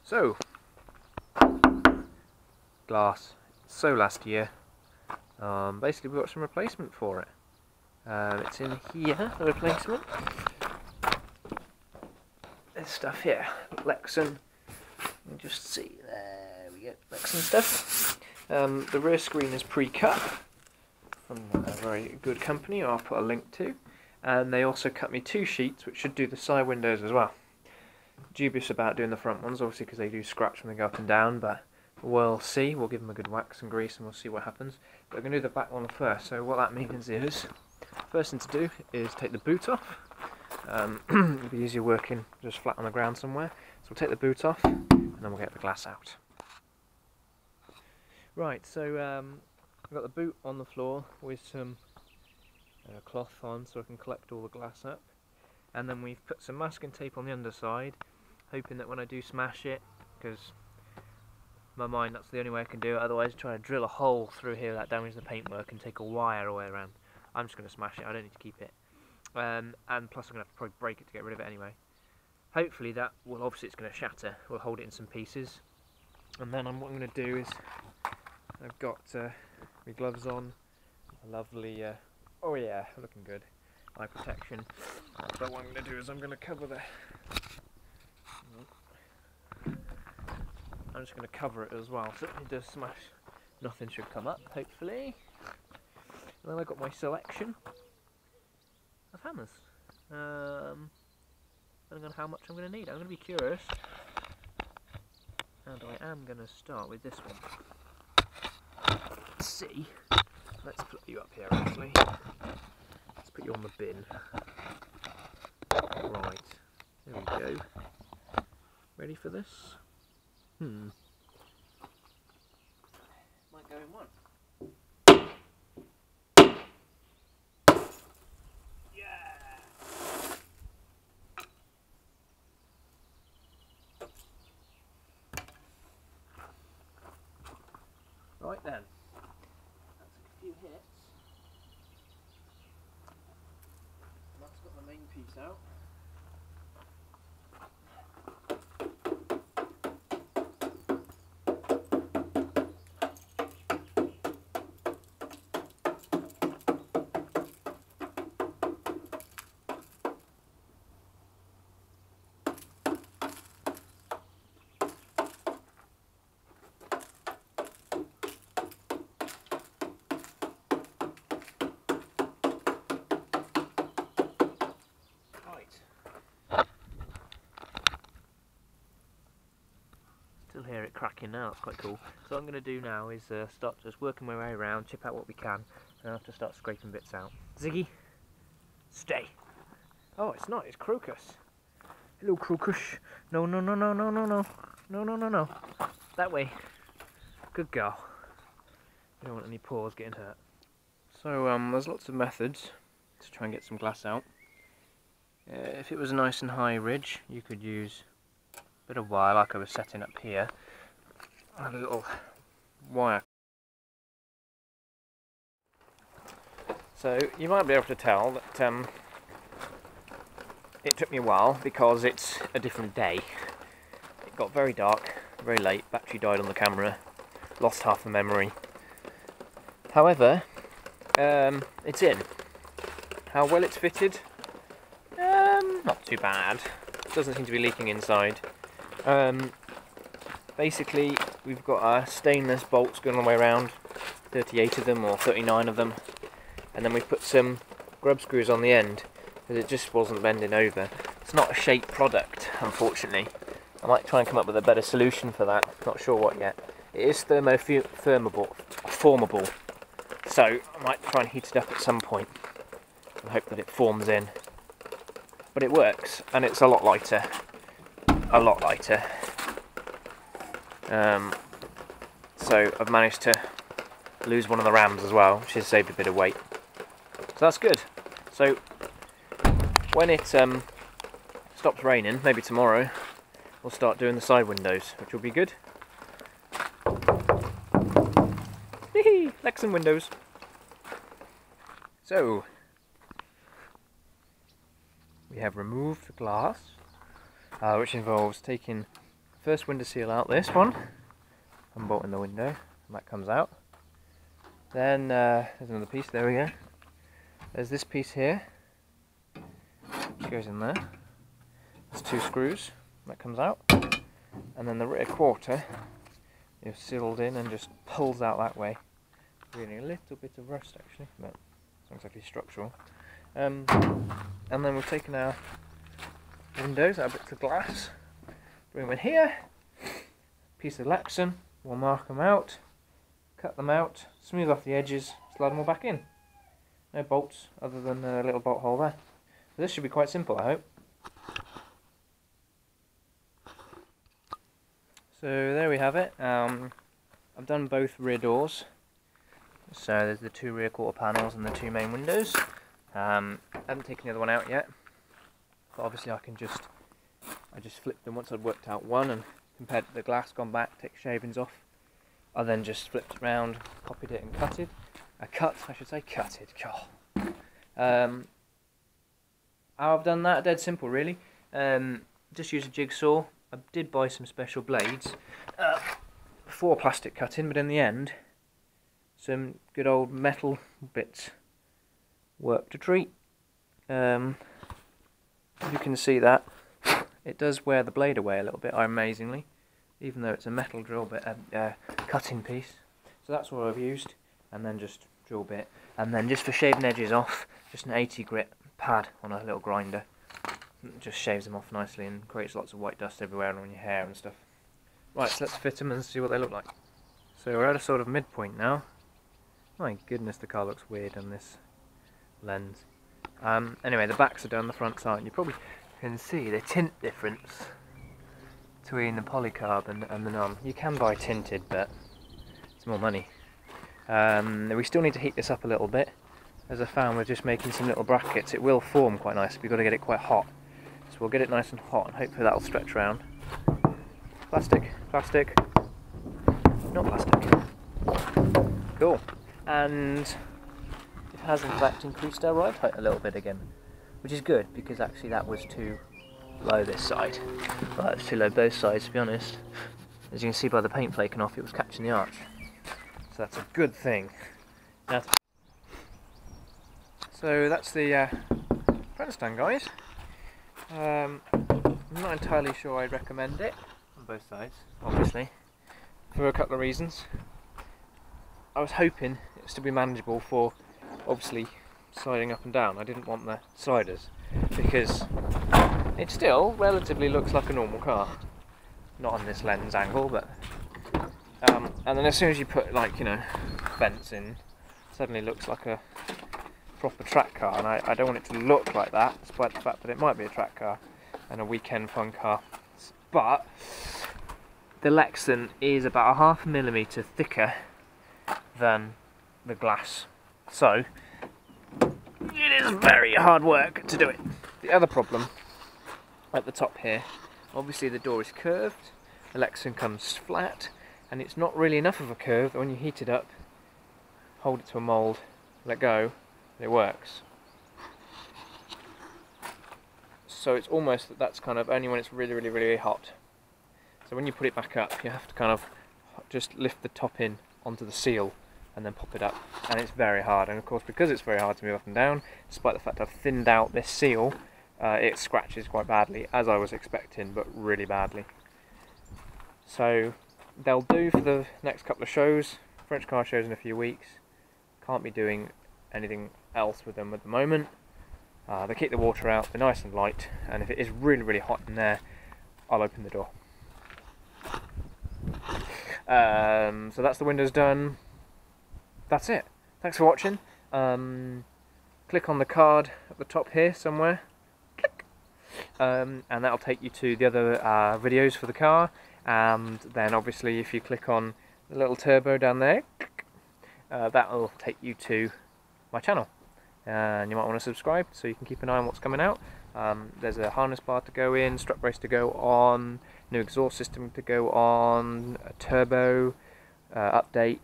So, glass. So last year, basically we got some replacement for it. It's in here, the replacement. This stuff here, Lexan. You just see, there we go, Lexan stuff. The rear screen is pre-cut from a very good company, I'll put a link to. And they also cut me 2 sheets, which should do the side windows as well. Dubious about doing the front ones, obviously, because they do scratch when they go up and down, but we'll see. We'll give them a good wax and grease and we'll see what happens. But we're going to do the back one first. So what that means is, first thing to do is take the boot off. It'll be easier working just flat on the ground somewhere. So we'll take the boot off and then we'll get the glass out. Right, so I've got the boot on the floor with some cloth on so I can collect all the glass up. And then we've put some masking tape on the underside, hoping that when I do smash it, because in my mind that's the only way I can do it, otherwise trying to drill a hole through here that damages the paintwork and take a wire all the way around. I'm just going to smash it, I don't need to keep it. And plus I'm going to have to probably break it to get rid of it anyway. Hopefully that will, obviously it's going to shatter, we'll hold it in some pieces. And then what I'm going to do is, I've got my gloves on, a lovely, oh yeah, looking good. Eye protection. But what I'm going to do is I'm going to cover I'm just going to cover it as well, so it does smash. Nothing should come up, hopefully. And then I've got my selection of hammers. Depending on how much I'm going to need. I'm going to be curious. And I am going to start with this one. Let's see. Let's put you up here actually. Put you on the bin. Right, there we go. Ready for this? Might go in one. Yeah! Right then. That's a few hits. That's got the main piece out. Still hear it cracking now, it's quite cool. So what I'm going to do now is start just working my way around, chip out what we can, and I'll have to start scraping bits out. Ziggy, stay. Oh, it's not, it's crocus. Hello, crocus. No, no, no, no, no, no, no. No, no, no, no. That way. Good girl. You don't want any paws getting hurt. So, there's lots of methods to try and get some glass out. If it was a nice and high ridge, you could use bit of wire like I was setting up here, a little wire. So you might be able to tell that it took me a while because it's a different day. It got very dark, very late, battery died on the camera, lost half the memory. However, it's in. How well it's fitted? Not too bad. Doesn't seem to be leaking inside. Basically we've got our stainless bolts going all the way around, 38 of them or 39 of them, and then we've put some grub screws on the end because it just wasn't bending over. It's not a shape product, unfortunately. I might try and come up with a better solution for that, not sure what yet. It is formable, so I might try and heat it up at some point and hope that it forms in. But it works, and it's a lot lighter. A lot lighter. So I've managed to lose one of the rams as well, which has saved a bit of weight. So that's good. So when it stops raining, maybe tomorrow, we'll start doing the side windows, which will be good. Lexan windows. So we have removed the glass, which involves taking first window seal out, this one. I'm bolting the window, and that comes out. Then there's another piece, there we go. There's this piece here, which goes in there. There's 2 screws, that comes out. And then the rear quarter is sealed in and just pulls out that way. Really a little bit of rust actually, but it's not exactly structural. And then we've taken our windows, our bits of glass, bring them in here, piece of Lexan, we'll mark them out, cut them out, smooth off the edges, slide them all back in. No bolts other than a little bolt hole there. So this should be quite simple, I hope. So there we have it. I've done both rear doors. So there's the 2 rear quarter panels and the 2 main windows. I haven't taken the other one out yet, but obviously I just flipped them once I'd worked out one and compared to the glass, gone back, take shavings off. I then just flipped around, copied it and cut it. Cut it. How I've done that, dead simple really. Just use a jigsaw. I did buy some special blades for plastic cutting, but in the end, some good old metal bits worked a treat. You can see that it does wear the blade away a little bit, amazingly, even though it's a metal drill bit, cutting piece. So that's what I've used, and then just drill bit, and then just for shaving edges off, just an 80 grit pad on a little grinder. It just shaves them off nicely and creates lots of white dust everywhere and on your hair and stuff. Right, so let's fit them and see what they look like. So we're at a sort of midpoint now. My goodness, the car looks weird on this lens. Anyway, the backs are done, the fronts aren't. You probably can see the tint difference between the polycarb and the non. You can buy tinted, but it's more money. We still need to heat this up a little bit. As I found with just making some little brackets, it will form quite nice. We've got to get it quite hot. So we'll get it nice and hot and hopefully that'll stretch around. Plastic, not plastic. Cool. And it has in fact increased our ride height a little bit again, which is good because actually that was too low this side. Well, it's too low both sides, to be honest. As you can see by the paint flaking off, it was catching the arch. So that's a good thing. So that's the front stand, guys. I'm not entirely sure I'd recommend it on both sides, obviously, for a couple of reasons. I was hoping it was to be manageable for, obviously, sliding up and down. I didn't want the sliders because it still relatively looks like a normal car. Not on this lens angle, but and then as soon as you put, like, you know, vents in, it suddenly looks like a proper track car, and I don't want it to look like that, despite the fact that it might be a track car and a weekend fun car. But the Lexan is about 0.5 millimetre thicker than the glass, so it is very hard work to do it. The other problem at the top here, obviously the door is curved, the Lexan comes flat, and it's not really enough of a curve that when you heat it up, hold it to a mould, let go, and it works. So it's almost that's kind of only when it's really hot. So when you put it back up, you have to kind of just lift the top in onto the seal and then pop it up, and it's very hard. And of course, because it's very hard to move up and down, despite the fact I've thinned out this seal, it scratches quite badly, as I was expecting, but really badly. So they'll do for the next couple of shows, French car shows in a few weeks. Can't be doing anything else with them at the moment. They keep the water out, they're nice and light, and if it is really hot in there, I'll open the door. So that's the windows done. That's it. Thanks for watching. Click on the card at the top here somewhere. Click. And that'll take you to the other videos for the car. And then obviously if you click on the little turbo down there, that'll take you to my channel. And you might want to subscribe so you can keep an eye on what's coming out. There's a harness bar to go in, strut brace to go on, new exhaust system to go on, a turbo update,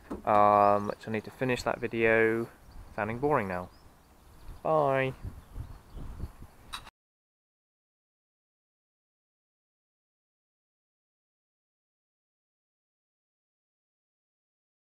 which I need to finish that video. Sounding boring now. Bye.